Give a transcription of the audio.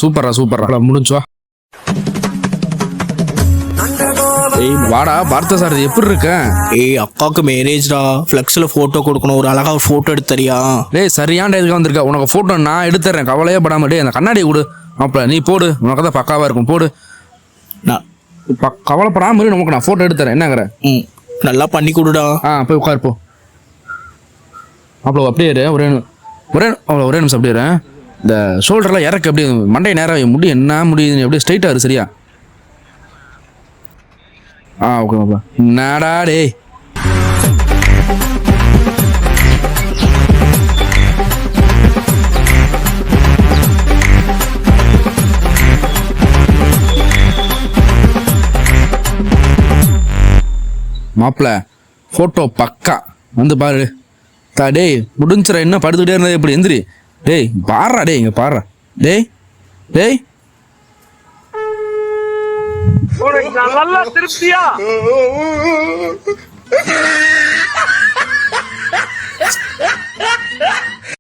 சூப்பர்ரா முடிஞ்சா. வாடா பார்த்த சார், எப்படி இருக்க? அக்காவுக்கு மேரேஜ்டா, ஃப்ளெக்ஸில் ஃபோட்டோ கொடுக்கணும், ஒரு அழகா ஃபோட்டோ எடுத்தறியா? சரியான இதுக்கு வந்திருக்க, உனக்கு ஃபோட்டோ நான் எடுத்துறேன், கவலையே படாம. அந்த கண்ணாடி கொடு மாப்பிள, நீ போடு, உனக்கு தான் பக்காவா இருக்கும், போடு. நான் கவலைப்படாம நமக்கு நான் ஃபோட்டோ எடுத்துறேன், என்னங்கிற? நல்லா பண்ணி கொடுடா. போய் உட்காரு போ மாப்பிள. அப்படியே ஒரே நிமிஷம் அப்படியே. இந்த ஷோல்டர்லாம் இறக்கு, அப்படியே மண்டை நேரம் முடி என்ன முடியுது, அப்படியே ஸ்ட்ரைட்டாக இரு, சரியா? ஓகே மாப்பிள. என்னடா டேய், மாப்பிள ஃபோட்டோ பக்கா, வந்து பாரு. டேய் முடிஞ்சிட, என்ன படுத்துக்கிட்டே இருந்தது, எப்படி எந்திரி. டேய் பாடுறா, டேய் இங்கே பாடுறா. டேய் நல்லா திருப்தியா